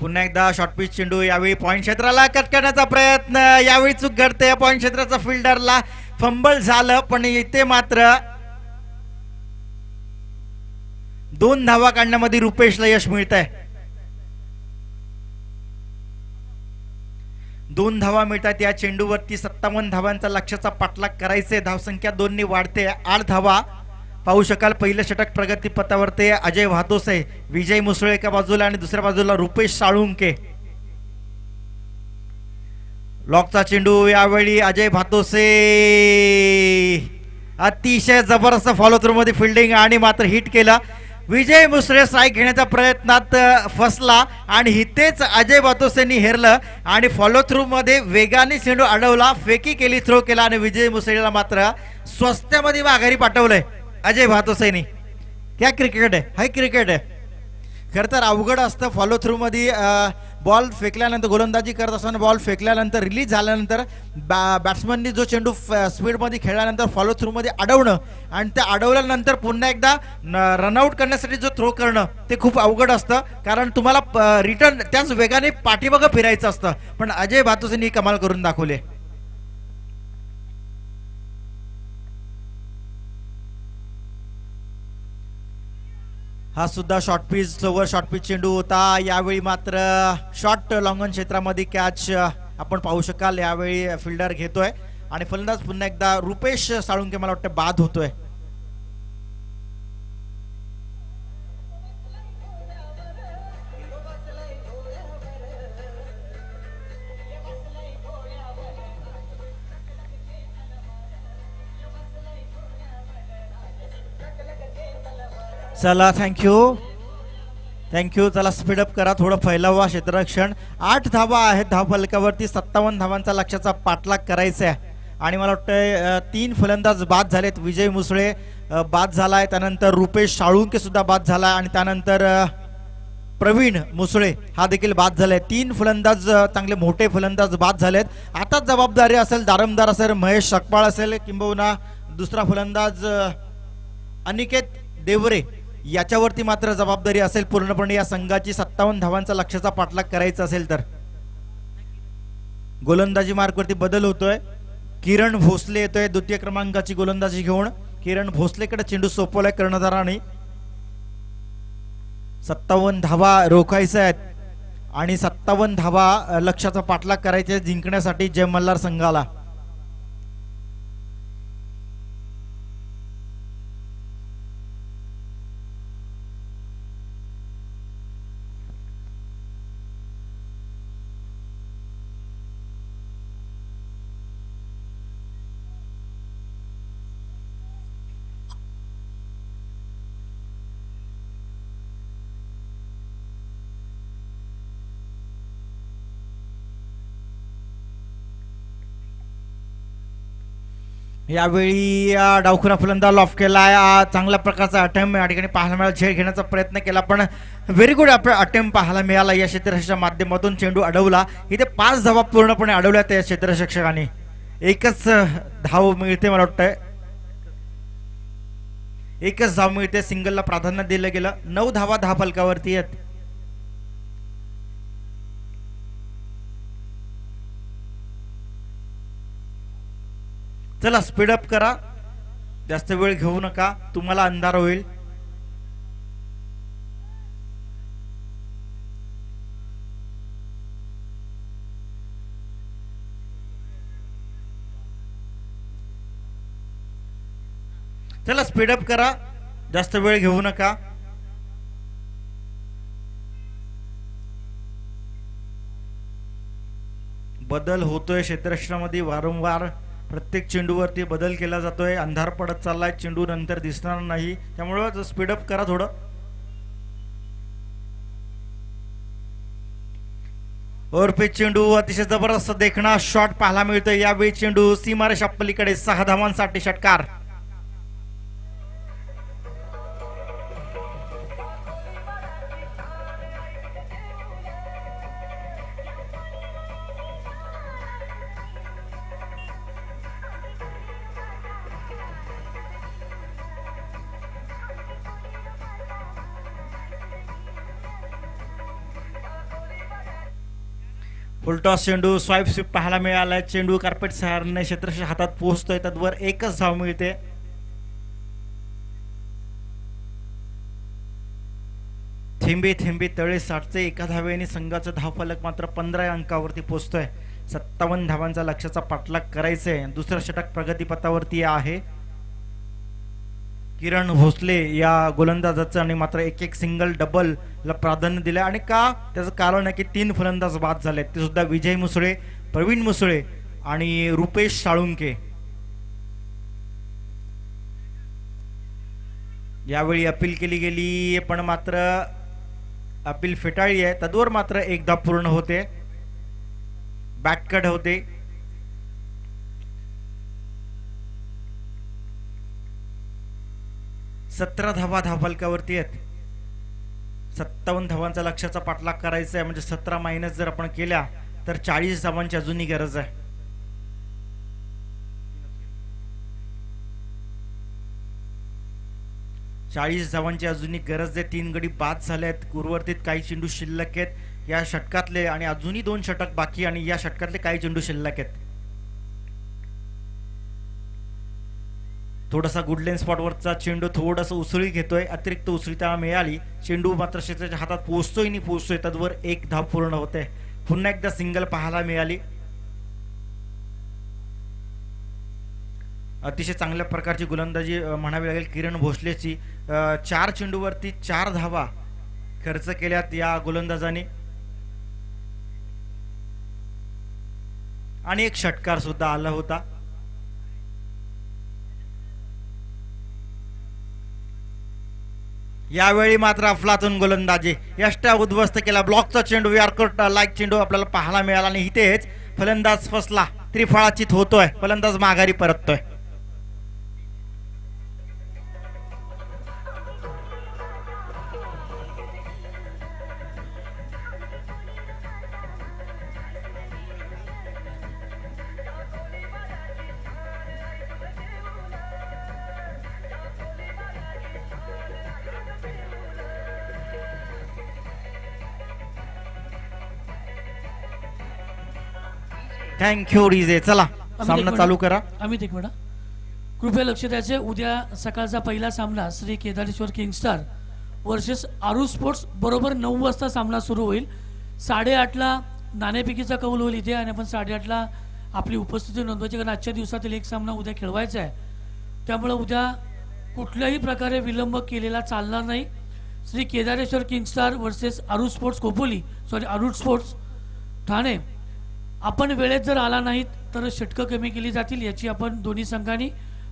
पुन्हा एकदा शॉर्ट पिच चेंडू. यावेळी पॉइंट क्षेत्राला कट करण्याचा प्रयत्न, यावेळी चूक घडते. पॉइंट क्षेत्राचा फिल्डरला फंबल झालं, पण इथे मात्र 2 धावा काढण्यामध्ये रुपेशला यश मिळत आहे. 2 धावा मिळतात या चेंडूवरती. 57 धावांचा लक्ष्याचा पाठलाग करायचे. धावसंख्या 2 वाढते. 8 धावा पाहू शकाल. पहिलं षटक प्रगती पथावरती अजय भातोसे, विजय मुसळे एका बाजूला आणि दुसऱ्या बाजूला रुपेश साळुंके. लॉकचा चेंडू यावेळी अजय भातोसे, अतिशय जबरदस्त फॉलो थ्रू मध्ये फिल्डिंग आणि मात्र हिट केला. विजय मुसळे स्ट्राईक घेण्याच्या प्रयत्नात फसला आणि इथेच अजय भातोसेंनी हेरलं आणि फॉलो थ्रू मध्ये वेगाने चेंडू अडवला, फेकी केली, थ्रो केला आणि विजय मुसळेला मात्र स्वस्त्यामध्ये माघारी पाठवलंय अजय भातोसेनी. क्या क्रिकेट आहे, हाय क्रिकेट आहे. खरं तर अवघड असतं फॉलो थ्रू मध्ये. बॉल फेकल्यानंतर गोलंदाजी करत असताना बॉल फेकल्यानंतर रिलीज झाल्यानंतर बॅट्समननी जो चेंडू स्पीडमध्ये खेळल्यानंतर फॉलो थ्रू मध्ये अडवणं आणि ते अडवल्यानंतर पुन्हा एकदा रनआउट करण्यासाठी जो थ्रो करणं ते खूप अवघड असतं, कारण तुम्हाला रिटर्न त्याच वेगाने पाठीमागं फिरायचं असतं. पण अजय भातोसेंनी कमाल करून दाखवले. हा सुद्धा short pitch over short pitch चेंडू होता. यावेळी मात्र शॉर्ट लॉंगन क्षेत्रामध्ये कॅच आपण पाहू शकाल. यावेळी फिल्डर घेतोय आणि फलंदाज पुन्हा एकदा रुपेश साळुंके मला वाटतं बाद होतोय. चला थँक्यू. चला स्पीडअप करा, थोडं फैलावा क्षेत्ररक्षण. 8 धावा आहेत धावफलकावरती. 57 धावांचा लक्ष्याचा पाठलाग करायचा आहे आणि मला वाटतं 3 फलंदाज बाद झालेत. विजय मुसळे बाद झालाय, त्यानंतर रुपेश साळुंके सुद्धा बाद झालाय आणि त्यानंतर प्रवीण मुसळे हा देखील बाद झालाय. 3 फलंदाज चांगले मोठे फलंदाज बाद झालेत. आता जबाबदारी असेल दारमदार असेल, महेश सकपाळ असेल, किंबहुना दुसरा फलंदाज अनिकेत देवरे याच्यावरती मात्र जबाबदारी असेल पूर्णपणे या संघाची 57 धावांचा लक्ष्याचा पाठलाग करायचा असेल तर. गोलंदाजी मार्कवरती बदल होतोय. किरण भोसले येतोय द्वितीय क्रमांकाची गोलंदाजी घेऊन. किरण भोसलेकडे चेंडू सोपवलाय कर्णधाराने. 57 धावा रोखायच्या आहेत आणि 57 धावा लक्ष्याचा पाठलाग करायचे जिंकण्यासाठी जय मल्हार संघाला. यावेळी डावखुरा फलंदाज लॉफ केलाय. चांगल्या प्रकारचा अटेम्प्ट या ठिकाणी पाहायला मिळाला. झेल घेण्याचा प्रयत्न केला पण व्हेरी गुड अटेम्प्ट पाहायला मिळाला या क्षेत्ररक्षकाच्या माध्यमातून. चेंडू अडवला. इथे 5 धावा पूर्णपणे अडवल्या त्या क्षेत्ररक्षकाने. एकच धाव मिळते मला वाटतंय. एकच धाव मिळते. सिंगलला प्राधान्य दिलं गेलं. 9 धावा 10 फलकावरती आहेत. चला स्पीडअप करा, जास्त वेळ घेऊ नका, तुम्हाला अंधार होईल. चला स्पीडअप करा, जास्त वेळ घेऊ नका. बदल होतोय क्षेत्ररक्षणामध्ये वारंवार. प्रत्येक चेंडूवरती बदल केला जातोय. अंधार पडत चाललाय. चेंडू नंतर दिसणार नाही, त्यामुळे स्पीडअप करा थोडं. ओव्हरपिच चेंडू अतिशय जबरदस्त देखणा शॉट पाहायला मिळतोय. यावेळी चेंडू सीमारेषा पलीकडे 6 धावांसाठी षटकार. फुलटॉस चेंडू स्वाईप स्वीप पाहायला मिळालाय. चेंडू कार्पेट सहाय्याने क्षेत्ररक्षक हातात पोहोचतोय. त्यावर एकच धाव मिळते. थेंबे थेंबे तळे साठचे. एका धावेने संघाचा धावफलक मात्र 15 अंकावरती पोहोचतोय. 57 धावांचा लक्ष्याचा पाठलाग करायचंय. दुसरं षटक प्रगतीपथावरती आहे. किरण भोसले या गोलंदाजाचं आणि मात्र एक सिंगल डबल ला प्राधान्य दिलंय. आणि का त्याचं कारण आहे की 3 फलंदाज बाद झालेत. ते सुद्धा विजय मुसळे, प्रवीण मुसळे आणि रुपेश साळुंके. यावेळी अपील केली गेली पण मात्र अपील फेटाळली आहे. तद्वर मात्र एक धाव पूर्ण होते. बॅटकट होते. 17 धावा धावफलकावरती आहेत. 57 धावांचा लक्ष्याचा पाठलाग करायचा आहे. म्हणजे 17 मायनस जर आपण केल्या तर 40 धावांची अजूनही गरज आहे. चाळीस धावांची अजूनही गरज आहे. 3 गडी बाद झाले आहेत. उर्वरित काही चेंडू शिल्लक आहेत या षटकातले आणि अजूनही 2 षटक बाकी आणि या षटकातले काही चेंडू शिल्लक आहेत. थोडासा गुडलेन स्पॉटवरचा चेंडू थोडासा उसळी घेतोय. अतिरिक्त उसळी त्याला मिळाली. चेंडू मात्र क्षेत्राच्या हातात पोहोचतोय नाही पोहोचतोय. तद्वर एक धाव पूर्ण होते. पुन्हा एकदा सिंगल पाहायला मिळाली. अतिशय चांगल्या प्रकारची गोलंदाजी म्हणावी लागेल किरण भोसलेची. 4 चेंडूवरती 4 धावा खर्च केल्यात या गोलंदाजाने आणि एक षटकार सुद्धा आला होता. यावेळी मात्र अफलातून गोलंदाजी यष्ट्या उद्ध्वस्त केला. ब्लॉकचा चेंडू यार्कर लाईक चेंडू आपल्याला पाहायला मिळाला आणि इथेच फलंदाज फसला. त्रिफळाचीत होतोय, फलंदाज माघारी परततोय. Thank you DJ. चला सामना चालू करा. अमित एक मिनिट, कृपया लक्ष द्यायचे. उद्या सकाळचा पहिला सामना श्री केदारेश्वर किंगस्टार वर्सेस आरू स्पोर्ट्स बरोबर 9 वाजता सामना सुरू होईल. 8:30ला नाणेफेकीचा कौल होईल इथे आणि आपण 8:30ला आपली उपस्थिती नोंदवायची, कारण आजच्या दिवसातील एक सामना उद्या खेळवायचा आहे. त्यामुळे उद्या कुठल्याही प्रकारे विलंब केलेला चालणार नाही. श्री केदारेश्वर किंगस्टार वर्सेस आरू स्पोर्ट्स आरू स्पोर्ट्स ठाणे, आपण वेळेत जर आला नाहीत तर षटकं कमी केली जातील, याची आपण दोन्ही संघांनी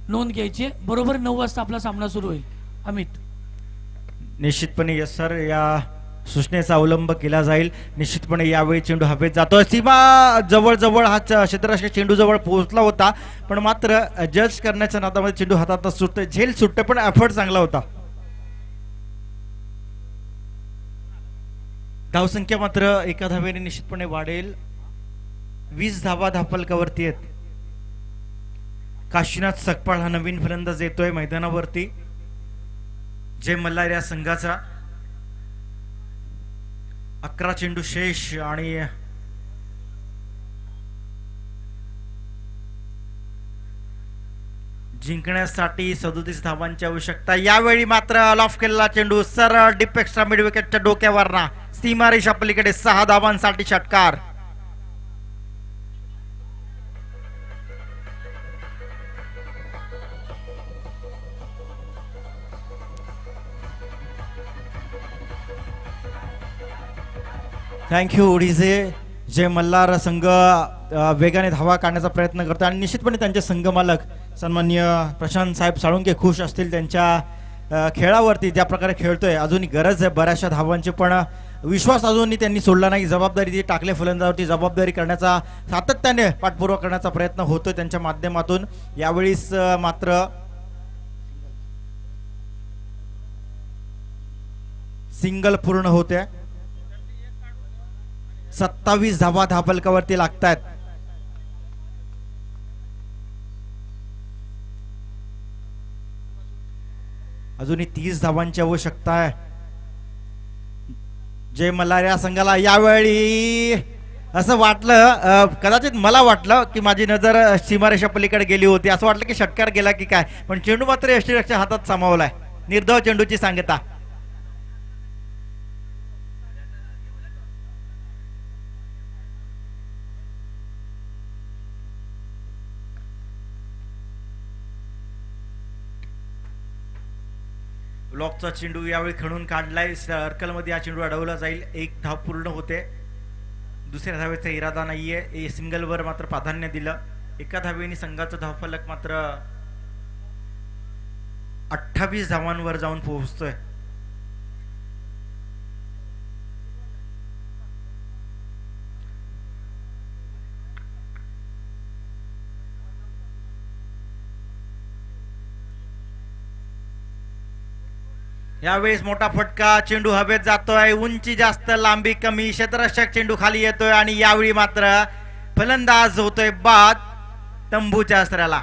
नोंद घ्यायची. बरोबर 9 वाजता आपला सामना सुरू होईल. अमित. निश्चितपणे यस सर, या सूचनेचा अवलंब केला जाईल. निश्चितपणे यावेळी चेंडू हवेत जातोय. सीमा जवळ हा क्षेत्ररक्षक चेंडू जवळ पोहोचला होता, पण मात्र जज करण्याच्या नादामध्ये चेंडू हातात सुटतोय, झेल सुटते, पण एफर्ट चांगला होता. धावसंख्या मात्र एका धावेने निश्चितपणे वाढेल. 20 धावा धापलकावरती आहेत. काशीनाथ सकपाळ हा नवीन फलंदाज येतोय मैदानावरती. जय मल्हार या संघाचा 11 चेंडू शेष आणि जिंकण्यासाठी 37 धावांची आवश्यकता. यावेळी मात्र ऑल ऑफ केलेला चेंडू सरळ डीप एक्स्ट्रा मिड विकेटच्या डोक्यावर ना सीमारेषा पलीकडे 6 धावांसाठी षटकार. Thank you DJ. जय मल्हार संघ वेगाने धावा काढण्याचा प्रयत्न करतो आणि निश्चितपणे त्यांचे संघ मालक सन्माननीय प्रशांत साहेब साळुंके खुश असतील त्यांच्या खेळावरती, ज्या प्रकारे खेळतोय. अजूनही गरज आहे बऱ्याचशा धावांची, पण विश्वास अजूनही त्यांनी सोडला नाही. जबाबदारी ती टाकले फलंदाजावरती, जबाबदारी करण्याचा सातत्याने पाठपुरावा करण्याचा प्रयत्न होतोय त्यांच्या माध्यमातून. यावेळीस मात्र सिंगल पूर्ण होते. 27 धावा धापलकावरती लागतायत. अजूनही 30 धावांची आवश्यकता आहे जय मल्हार या संघाला. यावेळी असं वाटलं, कदाचित मला वाटलं की माझी नजर सीमारेषा पलीकडे गेली होती, असं वाटलं की षटकार गेला की काय, पण चेंडू मात्र यष्टीरक्षच्या हातात सामावलाय. निर्धाव चेंडूची सांगता. ब्लॉकचा चेंडू यावेळी खणून काढलाय. सर्कलमध्ये हा चेंडू अडवला जाईल. 1 धाव पूर्ण होते. दुसऱ्या धावेचा इरादा नाहीये. सिंगलवर मात्र प्राधान्य दिलं. एका धावेने संघाचा धावफलक मात्र 28 धावांवर जाऊन पोहोचतोय. यावेळेस मोठा फटका, चेंडू हवेत जातोय. उंची जास्त, लांबी कमी, क्षेत्ररक्षक चेंडू खाली येतोय आणि यावेळी मात्र फलंदाज होतोय बाद तंबूच्या अस्त्राला.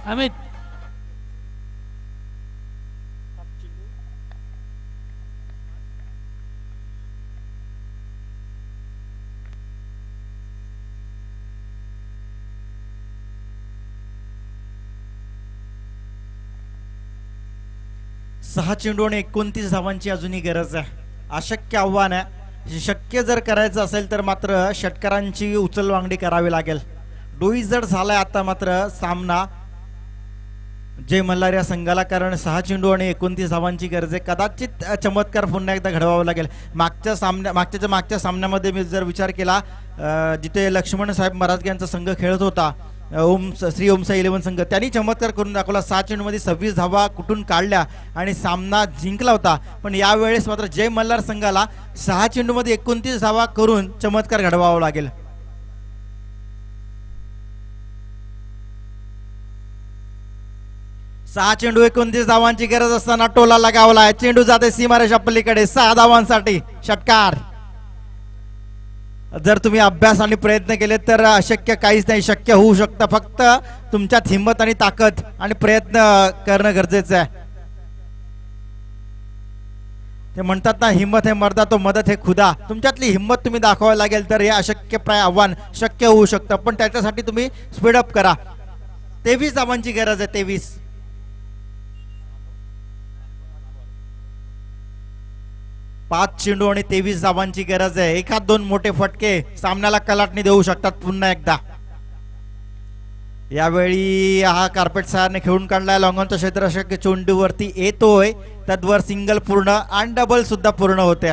अमित. सहा चेंडू आणि 29 धावांची अजूनही गरज आहे. अशक्य आव्हान आहे. शक्य जर करायचं असेल तर मात्र षटकारांची उचलवांगडी करावी लागेल. डोई जड झालाय आता मात्र सामना जय मल्हार या संघाला, कारण 6 चेंडू आणि 29 धावांची गरज आहे. कदाचित चमत्कार पुन्हा एकदा घडवावा लागेल. मागच्या सामन्यामध्ये मी जर विचार केला, जिथे लक्ष्मण साहेब मराठे यांचा संघ खेळत होता, श्री ओमसाई 11 संघ त्यांनी चमत्कार करून दाखवला. 6 चेंडूमध्ये 26 धावा कुठून काढल्या आणि सामना जिंकला होता. पण यावेळेस मात्र जय मल्हार संघाला 6 चेंडूमध्ये 29 धावा करून चमत्कार घडवावा लागेल. सहा चेंडू 29 धावांची गरज असताना टोला लगावला. चेंडू जाते सीमारेषा पलीकडे 6 धावांसाठी षटकार. जर तुम्ही अभ्यास आणि प्रयत्न केले तर अशक्य काहीच नाही, शक्य होऊ शकतं. फक्त तुमच्यात हिंमत आणि ताकद आणि प्रयत्न करणं गरजेचं आहे. ते म्हणतात ना, हिंमत है मर्दा तो मदत है खुदा. तुमच्यातली हिंमत तुम्ही दाखवावी लागेल तर हे अशक्यप्राय आव्हान शक्य होऊ शकतं. पण त्याच्यासाठी तुम्ही स्पीडअप करा. 23 धावांची गरज आहे. 23. पाच चेंडू आणि 23 धावांची गरज आहे. एखाद दोन मोठे फटके सामन्याला कलाटणी देऊ शकतात. पुन्हा एकदा यावेळी हा कार्पेट सहाने खेळून काढलाय. लॉंगॉनचा क्षेत्ररक्षक चेंडूवरती येतोय. तद्वर सिंगल पूर्ण आणि डबल सुद्धा पूर्ण होते.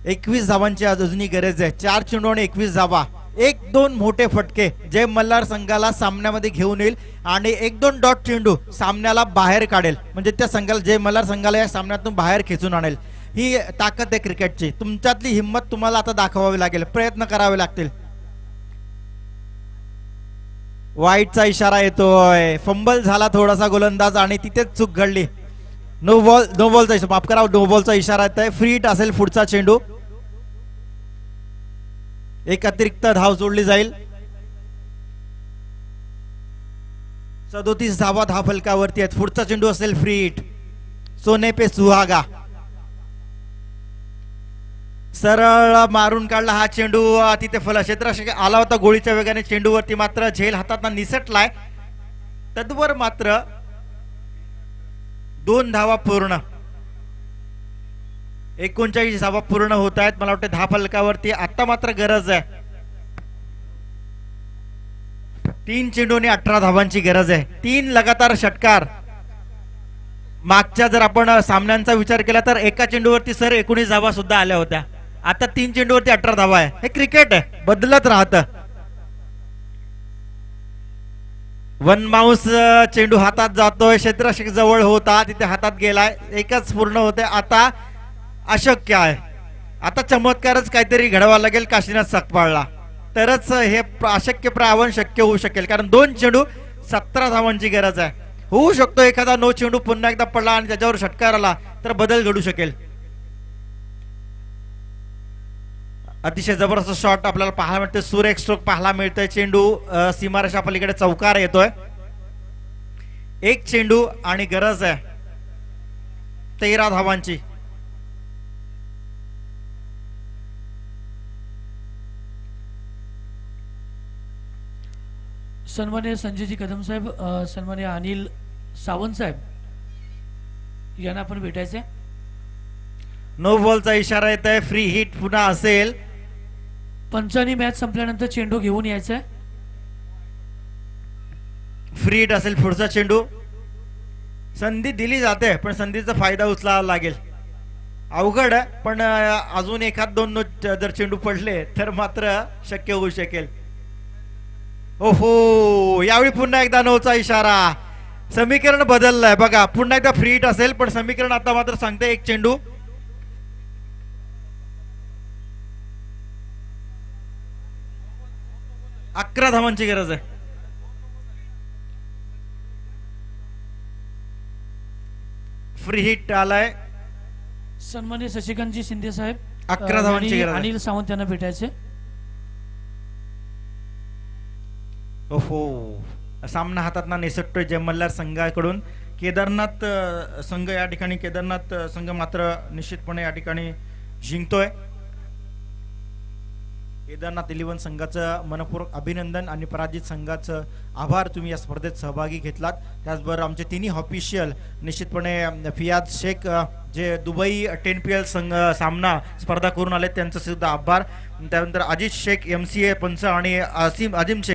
21 धावांची अजूनही गरज आहे. 4 चेंडू आणि 21 धावा. 1-2 मोठे फटके जय मल्हार संघाला सामन्यामध्ये घेऊन येईल आणि 1-2 डॉट चेंडू सामन्याला बाहेर काढेल. म्हणजे त्या संघाला, जय मल्हार संघाला या सामन्यातून बाहेर खेचून आणेल. ही ताकद आहे क्रिकेटची. तुमच्यातली हिंमत तुम्हाला आता दाखवावी लागेल, प्रयत्न करावे लागतील. वाईटचा इशारा येतोय. फंबल झाला थोडासा गोलंदाज आणि तिथेच चूक घडली. नो बॉलचा इशारा, माफ करा, नो बॉलचा इशारा येतोय. फ्री हिट असेल पुढचा चेंडू. एक अतिरिक्त धाव जोडली जाईल. 37 धावा धाव फलकावरती आहेत. पुढचा चेंडू असेल फ्री हिट. सोने पे सुहागा. सरळ मारून काढला हा चेंडू. तिथे क्षेत्ररक्षक आला होता गोळीच्या वेगाने चेंडूवरती, मात्र झेल हातातना निसटलाय. तद्वर मात्र 2 धावा पूर्ण. 39 धावा पूर्ण होत आहेत. मला वाटतं धाव फलकावरती आता मात्र गरज आहे. 3 चेंडू आणि 18 धावांची गरज आहे. 3 लगातार षटकार. मागच्या जर आपण सामन्यांचा विचार केला तर एका चेंडूवरती 19 धावा सुद्धा आल्या होत्या. आता 3 चेंडूवरती 18 धावा आहे. हे क्रिकेट आहे, बदलत राहतं. वन माऊस चेंडू हातात जातोय. क्षेत्ररक्षक जवळ होता, तिथे हातात गेलाय. एकच पूर्ण होते. आता अशक्य आहे. आता चमत्कारच काहीतरी घडवा लागेल काशीनाथ सकपाळला, तरच हे अशक्य आव्हान शक्य होऊ शकेल. कारण 2 चेंडू 17 धावांची गरज आहे. होऊ शकतो एखादा नो चेंडू पुन्हा एकदा पडला आणि त्याच्यावर षटकार आला तर बदल घडू शकेल. अतिशय जबरदस्त शॉट आपल्याला पाहायला मिळतोय. सुरेख स्ट्रोक पाहायला मिळतोय. चेंडू सीमारेषा पलीकडे चौकार येतोय. 1 चेंडू आणि गरज आहे 13 धावांची. सन्मान्य संजयजी कदम साहेब, सन्मान्य अनिल सावंत साहेब यांना आपण भेटायचे. नो बॉलचा इशारा येत आहे. फ्री हिट पुन्हा असेल. पंचांनी मॅच संपल्यानंतर चेंडू घेऊन यायचा आहे. फ्री हिट असेल पुढचा चेंडू. संधी दिली जाते पण संधीचा फायदा उचलावा लागेल. अवघड आहे पण अजून एखाद 2 जर चेंडू पडले तर मात्र शक्य होऊ शकेल. ओहो, यावेळी पुन्हा एकदा नोचा इशारा. समीकरण बदललंय बघा. पुन्हा एकदा फ्री हिट असेल पण समीकरण आता मात्र सांगते 1 चेंडू. अकरा धावांची गरज आहे. फ्री हिट आलाय. सन्मान्य शशिकांतजी शिंदे साहेब, 11 धावांची आणि गरज आहे. अनिल सावंत यांना भेटायचे. ओहो, सामना हातातना निसटतोय जय मल्हार संघाकडून. केदारनाथ संघ या ठिकाणी, केदारनाथ संघ मात्र निश्चितपणे या ठिकाणी जिंकतोय. केदारनाथ 11 संघाचं मनपूर्वक अभिनंदन आणि पराजित संघाचं आभार. तुम्ही या स्पर्धेत सहभागी घेतलात. त्याचबरोबर आमचे तिन्ही ऑफिशियल निश्चितपणे फियाज शेख जे दुबई 10PL संघ सामना स्पर्धा करून आले त्यांचं सुद्धा आभार. त्यानंतर अजित शेख MCA पंच आणि अजिम शेख